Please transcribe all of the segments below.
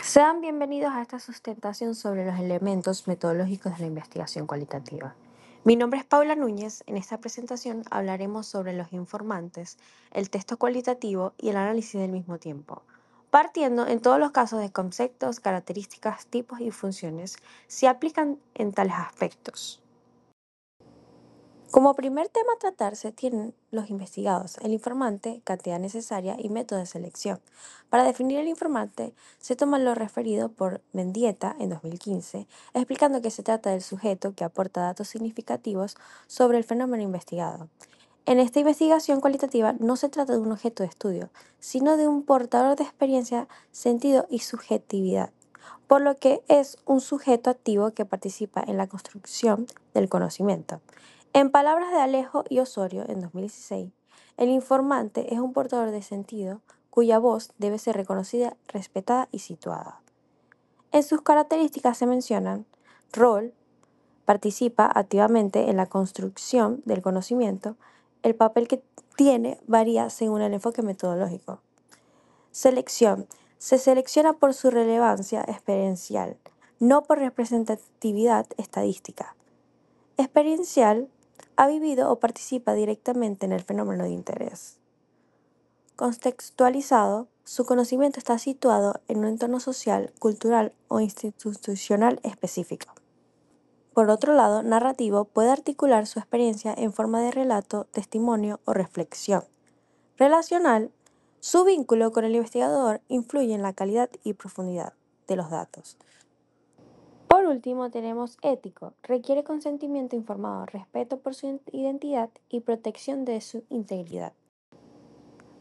Sean bienvenidos a esta sustentación sobre los elementos metodológicos de la investigación cualitativa. Mi nombre es Paula Núñez. En esta presentación hablaremos sobre los informantes, el texto cualitativo y el análisis del mismo tiempo, partiendo en todos los casos de conceptos, características, tipos y funciones, se aplican en tales aspectos. Como primer tema a tratar se tienen los investigados, el informante, cantidad necesaria y método de selección. Para definir el informante se toma lo referido por Mendieta en 2015, explicando que se trata del sujeto que aporta datos significativos sobre el fenómeno investigado. En esta investigación cualitativa no se trata de un objeto de estudio, sino de un portador de experiencia, sentido y subjetividad, por lo que es un sujeto activo que participa en la construcción del conocimiento. En palabras de Alejo y Osorio en 2016, el informante es un portador de sentido cuya voz debe ser reconocida, respetada y situada. En sus características se mencionan rol, participa activamente en la construcción del conocimiento, el papel que tiene varía según el enfoque metodológico. Selección. Se selecciona por su relevancia experiencial, no por representatividad estadística. Experiencial. Ha vivido o participa directamente en el fenómeno de interés. Contextualizado. Su conocimiento está situado en un entorno social, cultural o institucional específico. Por otro lado, narrativo puede articular su experiencia en forma de relato, testimonio o reflexión. Relacional, su vínculo con el investigador influye en la calidad y profundidad de los datos. Por último, tenemos ético. Requiere consentimiento informado, respeto por su identidad y protección de su integridad.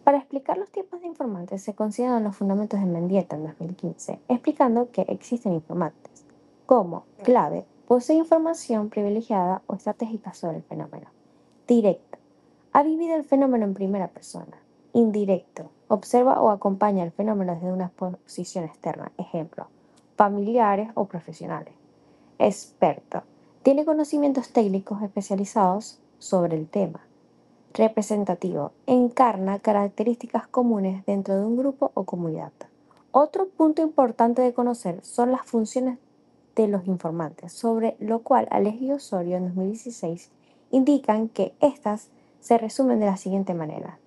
Para explicar los tipos de informantes se consideran los fundamentos de Mendieta en 2015, explicando que existen informantes como clave, posee información privilegiada o estratégica sobre el fenómeno. Directo. Ha vivido el fenómeno en primera persona. Indirecto. Observa o acompaña el fenómeno desde una posición externa. Ejemplo, familiares o profesionales. Experto. Tiene conocimientos técnicos especializados sobre el tema. Representativo. Encarna características comunes dentro de un grupo o comunidad. Otro punto importante de conocer son las funciones de los informantes, sobre lo cual Alejo y Osorio en 2016 indican que estas se resumen de la siguiente manera.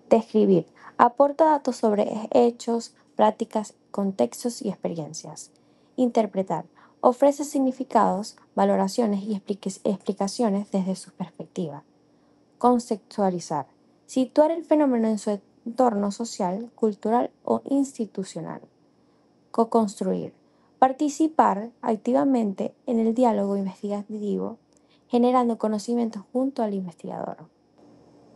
Describir. Aporta datos sobre hechos, prácticas, contextos y experiencias. Interpretar. Ofrece significados, valoraciones y explicaciones desde su perspectiva. Conceptualizar. Situar el fenómeno en su entorno social, cultural o institucional. Co-construir. Participar activamente en el diálogo investigativo, generando conocimiento junto al investigador.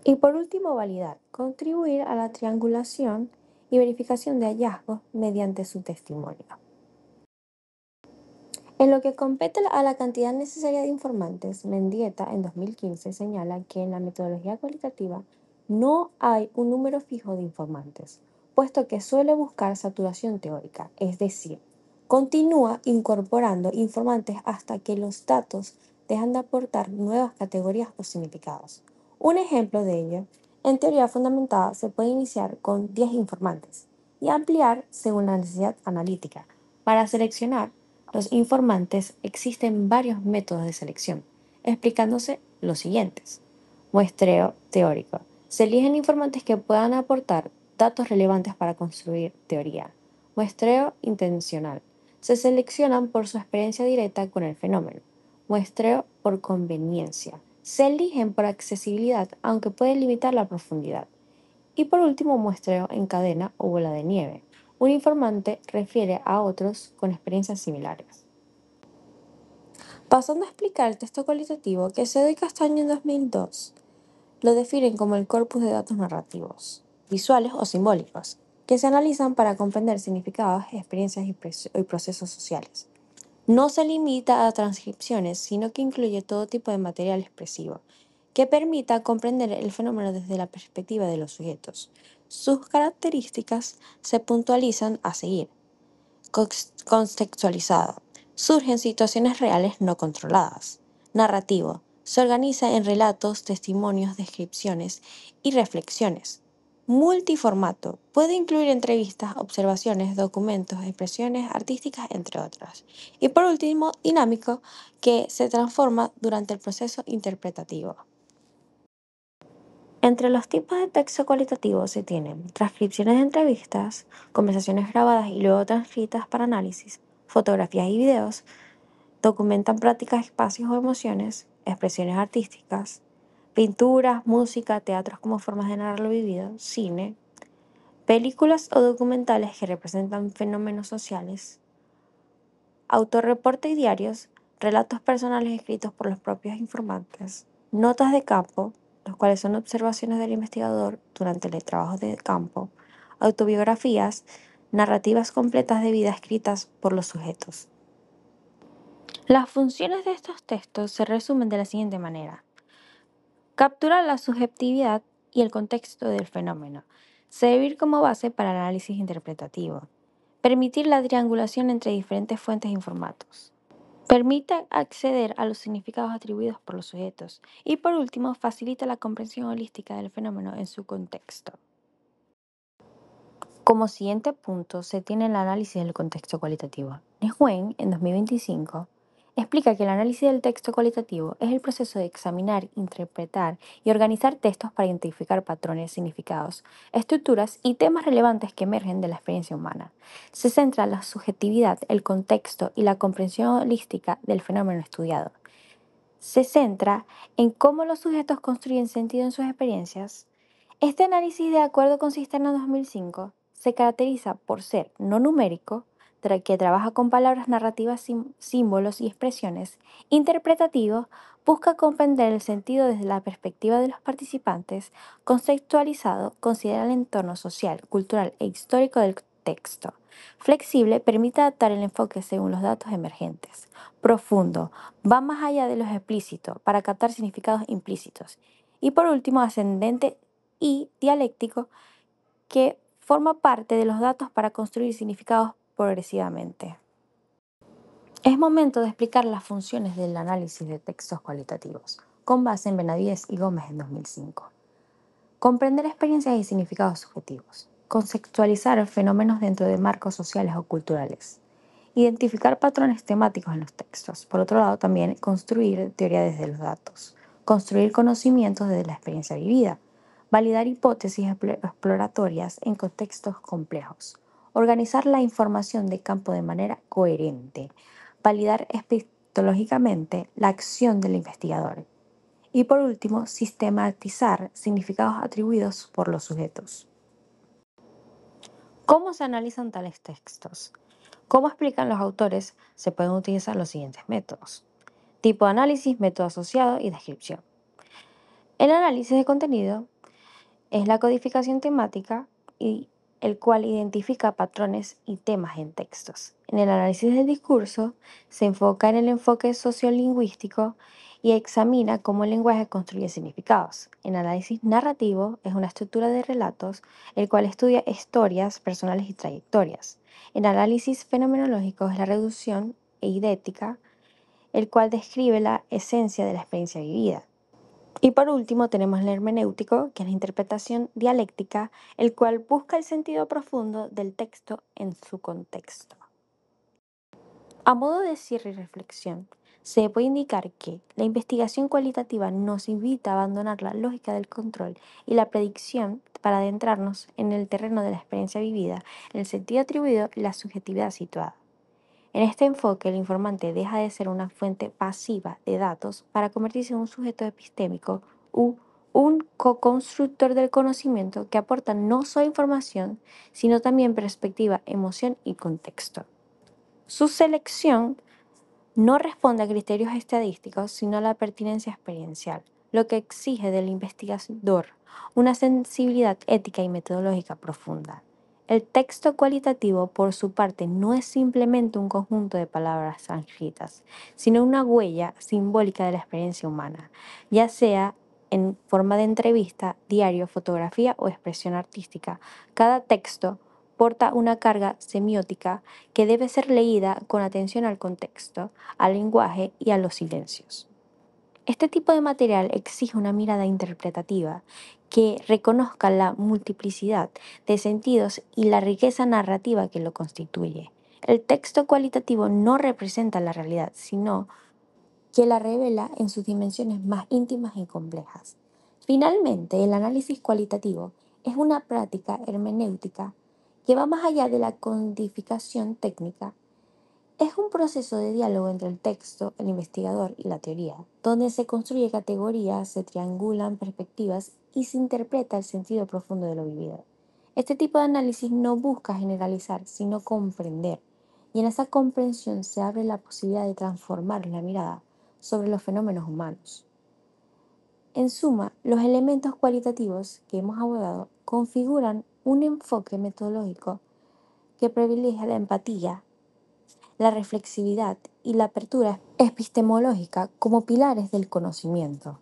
Y por último, validar. Contribuir a la triangulación y verificación de hallazgos mediante su testimonio. En lo que compete a la cantidad necesaria de informantes, Mendieta en 2015 señala que en la metodología cualitativa no hay un número fijo de informantes, puesto que suele buscar saturación teórica, es decir, continúa incorporando informantes hasta que los datos dejan de aportar nuevas categorías o significados. Un ejemplo de ello, en teoría fundamentada, se puede iniciar con 10 informantes y ampliar según la necesidad analítica. Para seleccionar los informantes existen varios métodos de selección, explicándose los siguientes. Muestreo teórico. Se eligen informantes que puedan aportar datos relevantes para construir teoría. Muestreo intencional. Se seleccionan por su experiencia directa con el fenómeno. Muestreo por conveniencia. Se eligen por accesibilidad, aunque pueden limitar la profundidad. Y por último, muestreo en cadena o bola de nieve. Un informante refiere a otros con experiencias similares. Pasando a explicar el texto cualitativo, Quesedo y Castaño en 2002 lo definen como el corpus de datos narrativos, visuales o simbólicos, que se analizan para comprender significados, experiencias y procesos sociales. No se limita a transcripciones, sino que incluye todo tipo de material expresivo, que permita comprender el fenómeno desde la perspectiva de los sujetos. Sus características se puntualizan a seguir. Contextualizado. Surgen situaciones reales no controladas. Narrativo. Se organiza en relatos, testimonios, descripciones y reflexiones. multiformato. Puede incluir entrevistas, observaciones, documentos, expresiones artísticas, entre otras. Y por último, dinámico, que se transforma durante el proceso interpretativo. Entre los tipos de texto cualitativo se tienen transcripciones de entrevistas, conversaciones grabadas y luego transcritas para análisis, fotografías y videos, documentan prácticas, espacios o emociones, expresiones artísticas, pinturas, música, teatros como formas de narrar lo vivido, cine, películas o documentales que representan fenómenos sociales, autorreportes y diarios, relatos personales escritos por los propios informantes, notas de campo, los cuales son observaciones del investigador durante el trabajo de campo, autobiografías, narrativas completas de vida escritas por los sujetos. Las funciones de estos textos se resumen de la siguiente manera. Capturar la subjetividad y el contexto del fenómeno. Servir como base para el análisis interpretativo. Permitir la triangulación entre diferentes fuentes y formatos. Permite acceder a los significados atribuidos por los sujetos. Y por último, facilita la comprensión holística del fenómeno en su contexto. Como siguiente punto se tiene el análisis del contexto cualitativo. Nguyen, en 2025, explica que el análisis del texto cualitativo es el proceso de examinar, interpretar y organizar textos para identificar patrones, significados, estructuras y temas relevantes que emergen de la experiencia humana. Se centra en la subjetividad, el contexto y la comprensión holística del fenómeno estudiado. Se centra en cómo los sujetos construyen sentido en sus experiencias. Este análisis, de acuerdo con Cisterna 2005, se caracteriza por ser no numérico, que trabaja con palabras narrativas, símbolos y expresiones, interpretativo, busca comprender el sentido desde la perspectiva de los participantes, contextualizado, considera el entorno social, cultural e histórico del texto. Flexible, permite adaptar el enfoque según los datos emergentes. Profundo, va más allá de los explícitos para captar significados implícitos. Y por último, ascendente y dialéctico, que forma parte de los datos para construir significados progresivamente. Es momento de explicar las funciones del análisis de textos cualitativos, con base en Benavides y Gómez en 2005. Comprender experiencias y significados subjetivos. Conceptualizar fenómenos dentro de marcos sociales o culturales. Identificar patrones temáticos en los textos. Por otro lado, también construir teoría desde los datos. Construir conocimientos desde la experiencia vivida. Validar hipótesis exploratorias en contextos complejos. Organizar la información de campo de manera coherente. Validar epistemológicamente la acción del investigador. Y por último, sistematizar significados atribuidos por los sujetos. ¿Cómo se analizan tales textos? Como explican los autores, se pueden utilizar los siguientes métodos. Tipo de análisis, método asociado y descripción. El análisis de contenido es la codificación temática y el cual identifica patrones y temas en textos. En el análisis del discurso se enfoca en el enfoque sociolingüístico y examina cómo el lenguaje construye significados. En análisis narrativo es una estructura de relatos, el cual estudia historias personales y trayectorias. En análisis fenomenológico es la reducción eidética, el cual describe la esencia de la experiencia vivida. Y por último tenemos el hermenéutico, que es la interpretación dialéctica, el cual busca el sentido profundo del texto en su contexto. A modo de cierre y reflexión, se puede indicar que la investigación cualitativa nos invita a abandonar la lógica del control y la predicción para adentrarnos en el terreno de la experiencia vivida, en el sentido atribuido y la subjetividad situada. En este enfoque, el informante deja de ser una fuente pasiva de datos para convertirse en un sujeto epistémico u un co-constructor del conocimiento que aporta no solo información, sino también perspectiva, emoción y contexto. Su selección no responde a criterios estadísticos, sino a la pertinencia experiencial, lo que exige del investigador una sensibilidad ética y metodológica profunda. El texto cualitativo, por su parte, no es simplemente un conjunto de palabras transcritas, sino una huella simbólica de la experiencia humana, ya sea en forma de entrevista, diario, fotografía o expresión artística. Cada texto porta una carga semiótica que debe ser leída con atención al contexto, al lenguaje y a los silencios. Este tipo de material exige una mirada interpretativa que reconozca la multiplicidad de sentidos y la riqueza narrativa que lo constituye. El texto cualitativo no representa la realidad, sino que la revela en sus dimensiones más íntimas y complejas. Finalmente, el análisis cualitativo es una práctica hermenéutica que va más allá de la codificación técnica. Es un proceso de diálogo entre el texto, el investigador y la teoría, donde se construye categorías, se triangulan perspectivas y se interpreta el sentido profundo de lo vivido. Este tipo de análisis no busca generalizar, sino comprender, y en esa comprensión se abre la posibilidad de transformar la mirada sobre los fenómenos humanos. En suma, los elementos cualitativos que hemos abordado configuran un enfoque metodológico que privilegia la empatía, la reflexividad y la apertura epistemológica como pilares del conocimiento.